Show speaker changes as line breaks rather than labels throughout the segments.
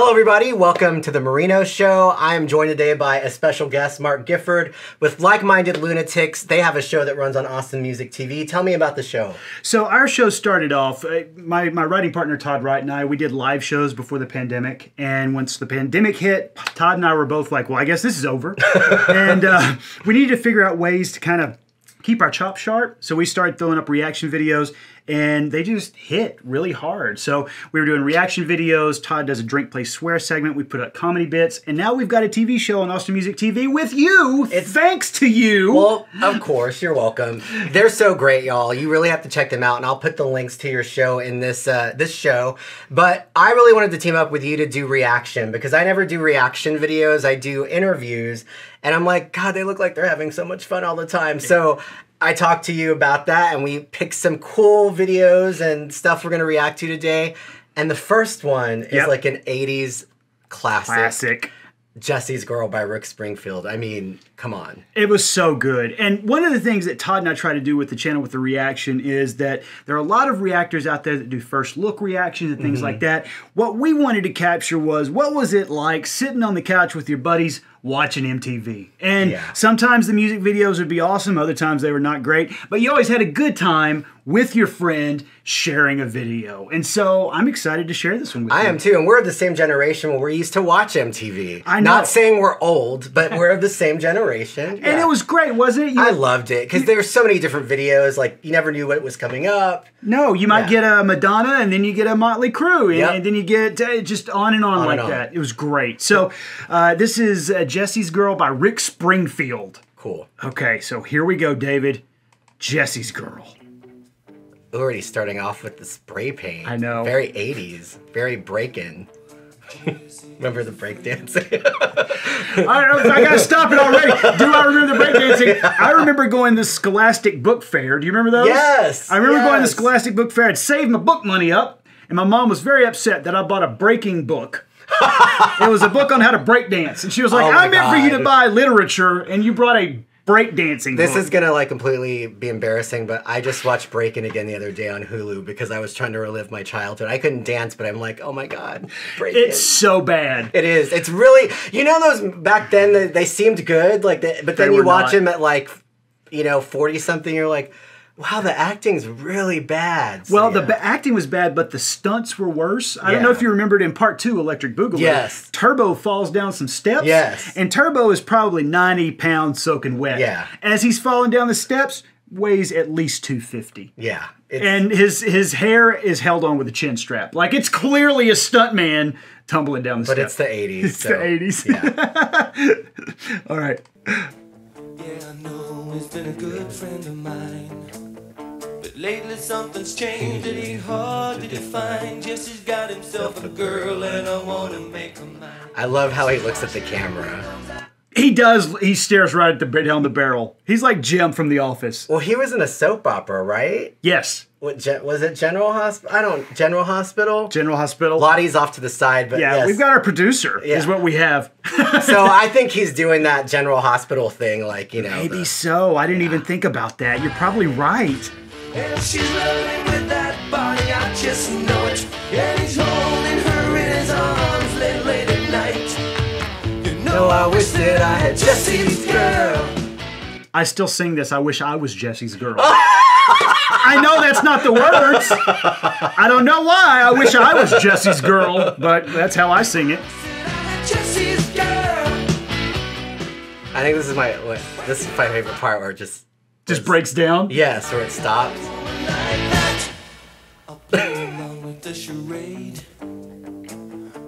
Hello everybody, welcome to the Marino Show. I am joined today by a special guest, Mark Gifford, with like-minded Lunatics. They have a show that runs on Austin Music TV. Tell me about the show.
So our show started off, my writing partner Todd Wright and I, we did live shows before the pandemic. And once the pandemic hit, Todd and I were both like, well, I guess this is over. And we needed to figure out ways to kind of keep our chops sharp. So we started throwing up reaction videos, and they just hit really hard. So we were doing reaction videos. Todd does a drink, play, swear segment. We put up comedy bits. And now we've got a TV show on Austin Music TV with you. It's thanks to you.
Well, of course, you're welcome. They're so great, y'all. You really have to check them out. And I'll put the links to your show in this show. But I really wanted to team up with you to do reaction, because I never do reaction videos. I do interviews. And I'm like, God, they look like they're having so much fun all the time. So I talked to you about that, and we picked some cool videos and stuff we're going to react to today. And the first one is like an 80s classic. Jessie's Girl by Rick Springfield. I mean, come on.
It was so good. And one of the things that Todd and I try to do with the channel with the reaction is that there are a lot of reactors out there that do first look reactions and things like that. What we wanted to capture was, what was it like sitting on the couch with your buddies watching MTV? And sometimes the music videos would be awesome, other times they were not great, but you always had a good time with your friend sharing a video. And so I'm excited to share this one with you.
I am too, and we're of the same generation where we used to watch MTV.
I know.
Not saying we're old, but we're of the same generation.
And it was great, wasn't it?
I loved it, because there were so many different videos, like you never knew what was coming up.
No, you might get a Madonna, and then you get a Motley Crue, and then you get just on and on like that. It was great. So this is Jessie's Girl by Rick Springfield.
Cool.
Okay, so here we go, David. Jessie's Girl.
Already starting off with the spray paint.
I know.
Very 80s. Very break-in. Remember the breakdancing?
I gotta stop it already. Do I remember the breakdancing? I remember going to the Scholastic Book Fair. Do you remember those?
Yes.
I remember going to the Scholastic Book Fair. I'd saved my book money up, and my mom was very upset that I bought a breaking book. It was a book on how to break dance, and she was like, I meant for you to buy literature, and you brought a breakdancing book.
This is gonna like completely be embarrassing, but I just watched Breakin' again the other day on Hulu because I was trying to relive my childhood. I couldn't dance, but I'm like, oh my God, Breakin'.
It's so bad.
It is. It's really, you know, those back then they seemed good, like, but then you watch them at like, 40 something, you're like, wow, the acting's really bad.
So, well, the acting was bad, but the stunts were worse. I don't know if you remembered in part 2, Electric Boogaloo.
Yes.
Turbo falls down some steps.
Yes.
And Turbo is probably 90 pounds soaking wet.
Yeah.
As he's falling down the steps, weighs at least 250.
Yeah.
And his hair is held on with a chin strap. Like, it's clearly a stuntman tumbling down the steps.
But it's the 80s.
It's the 80s. Yeah. All right.
Yeah, I know he's been a good friend of mine. But lately something's changed, it ain't hard to define. Jesse's got himself a girl and I want to make her mine.
I love how he looks at the camera.
He does. He stares right at down the barrel. He's like Jim from The Office.
Well, he was in a soap opera, right?
Yes.
Was it General Hospital? General Hospital?
General Hospital.
Lottie's off to the side, but
yeah, we've got our producer, is what we have.
So I think he's doing that General Hospital thing, like,
Maybe so. I didn't even think about that. You're probably right.
And she's rolling with that body, I just know it. And he's holding her in his arms late at night. You know, I wish that I had Jessie's girl.
I still sing this, I wish I was Jessie's girl. I know that's not the words. I don't know why I wish I was Jessie's girl, but that's how I sing it.
Jessie's girl.
I think this is my favorite part where it just
breaks down?
Yes, where it stops.
I'll play along with the charade.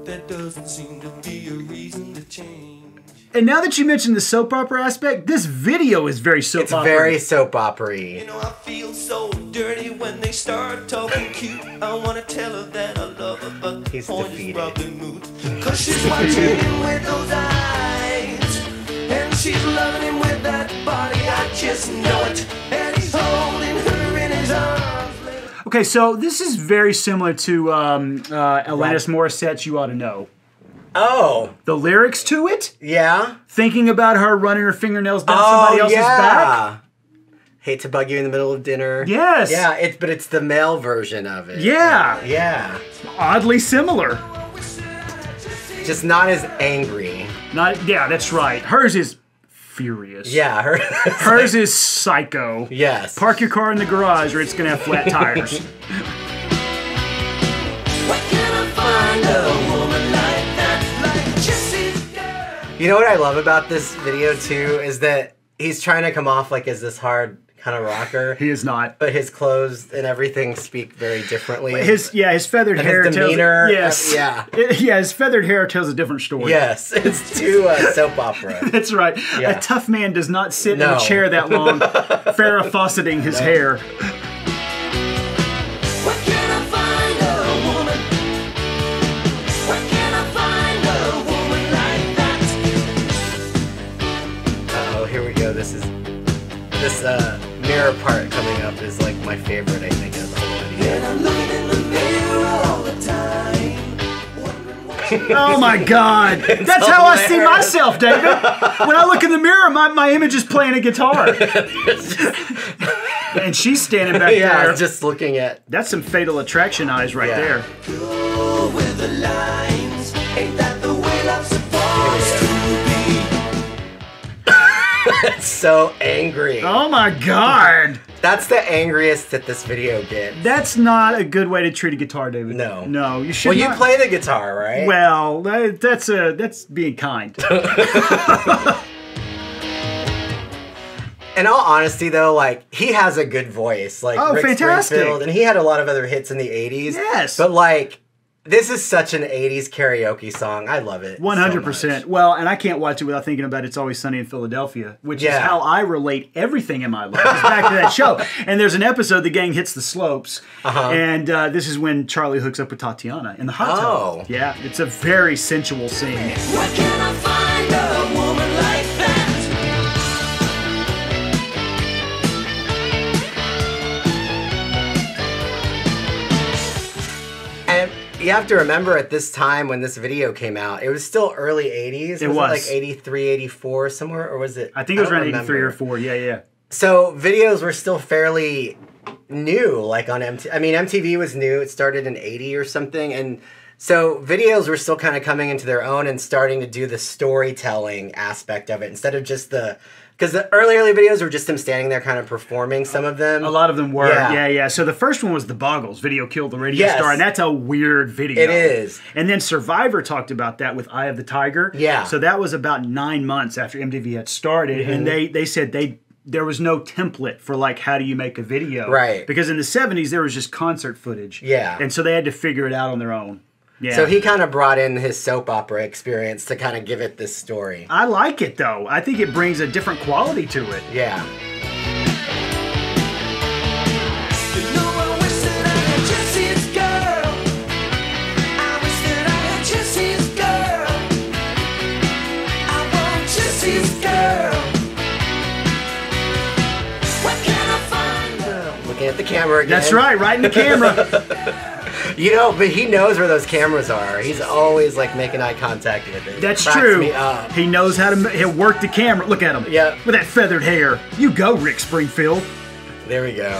There doesn't seem to be a reason to change.
And now that you mentioned the soap opera aspect, this video is very soap opera.
It's very soap opera-y.
You know, I feel so dirty when they start talking cute. I want to tell her that I love her, but the point is probably moot. Cause she's watching him with those eyes, and she's loving him with that body, I just know it. And he's holding her in his arms.
Okay, so this is very similar to Alanis Morissette's You Ought to Know.
Oh.
The lyrics to it?
Yeah.
Thinking about her running her fingernails down somebody else's back?
Hate to bug you in the middle of dinner.
Yes.
Yeah, but it's the male version of it.
Yeah.
Yeah.
Oddly similar.
Just not as angry.
Yeah, that's right. Hers is furious.
Yeah,
hers is psycho.
Yes.
Park your car in the garage or it's going to have flat tires.
Where can I find a woman like that? Like Jessie's girl.
You know what I love about this video too is that he's trying to come off like as this hard kind of rocker.
He is not.
But his clothes and everything speak very differently.
His feathered hair
his demeanor,
tells his feathered hair tells a different story.
Yes, it's too soap opera.
That's right.
Yeah.
A tough man does not sit in a chair that long, Farrah Fawcetting his hair.
Where can I find a woman? Where can I find a woman like that?
Uh-oh, here we go. This mirror part coming up is like my favorite, I think, of the whole video.
And I'm looking in the mirror all the time. Wondering what
Oh my God. That's how I see myself, David. When I look in the mirror, my image is playing a guitar. And she's standing back there.
Just looking at...
That's some Fatal Attraction eyes right there.
Go with the lines. Ain't that the way love's supposed to be?
It's so angry.
Oh my God.
That's the angriest that this video gets.
That's not a good way to treat a guitar, David.
No.
No, you should
Well,
not.
you play the guitar, right?
Well, that's being kind.
In all honesty, though, like, he has a good voice. Like,
Oh,
Rick
fantastic.
Springfield, and he had a lot of other hits in the 80s.
Yes.
But, like, this is such an 80s karaoke song. I love it.
100%.
So much.
Well, and I can't watch it without thinking about It's Always Sunny in Philadelphia, which is
Yeah.
how I relate everything in my life. It's back to that show. And there's an episode, the gang hits the slopes, and this is when Charlie hooks up with Tatiana in the hot tub.
Oh.
Yeah, it's a very sensual scene.
Where can I find a woman like that?
And you have to remember at this time when this video came out, it was still early 80s.
It
was.
was.
It like 83, 84 somewhere? Or was it?
I think it was
don't
around 83
remember.
or 4. Yeah.
So videos were still fairly new, like on MTV. I mean, MTV was new. It started in 80 or something. And so videos were still kind of coming into their own and starting to do the storytelling aspect of it instead of just the... Because the early videos were just him standing there kind of performing some of them.
A lot of them were.
Yeah.
Yeah. So the first one was The Boggles, Video Killed the Radio
Yes.
Star, and that's a weird video.
It is.
And then Survivor talked about that with Eye of the Tiger.
Yeah.
So that was about 9 months after MTV had started, and they said there was no template for like how do you make a video.
Right.
Because in the 70s there was just concert footage.
Yeah.
And so they had to figure it out on their own. Yeah.
So he kind of brought in his soap opera experience to kind of give it this story.
I like it though. I think it brings a different quality to it.
Yeah.
You know I wish that I had Jessie's girl. I wish that I had Jessie's girl. I want Jessie's girl. Where can I find her?
Looking at the camera again.
That's right in the camera.
You know, but he knows where those cameras are. He's always like making eye contact with it.
That's
Cracks
true.
me up.
He knows how to he'll work the camera. Look at him.
Yeah.
With that feathered hair. You go, Rick Springfield.
There we go.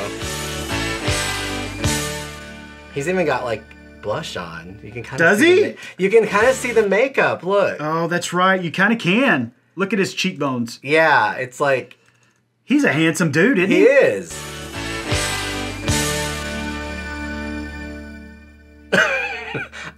He's even got like blush on. You can kind of
Does he?
You can kind of see the makeup. Look.
Oh, that's right. You kind of can. Look at his cheekbones.
Yeah, it's like
He's a handsome dude, isn't
he
he?
is.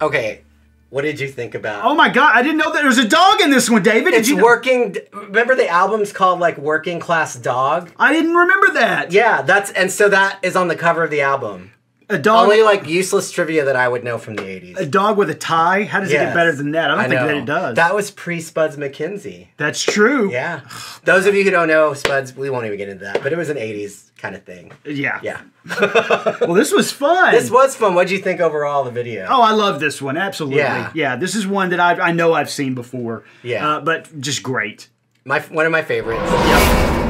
Okay, what did you think about?
Oh my God, I didn't know that there was a dog in this one, David. Did
It's
you know?
working. Remember the album's called like Working Class Dog?
I didn't remember that.
Yeah, and so that is on the cover of the album.
A dog.
Only like useless trivia that I would know from the 80s.
A dog with a tie? How does it get
Yes.
better than that? I don't think
know.
that it does.
That was pre-Spuds McKenzie.
That's true.
Yeah. Those of you who don't know Spuds, we won't even get into that, but it was an 80s kind of thing.
Yeah.
Yeah.
Well, this was fun.
This was fun. What'd you think overall of the video?
Oh, I love this one. Absolutely.
Yeah.
Yeah, this is one that I know I've seen before.
Yeah.
But just great.
One of my favorites. Yep.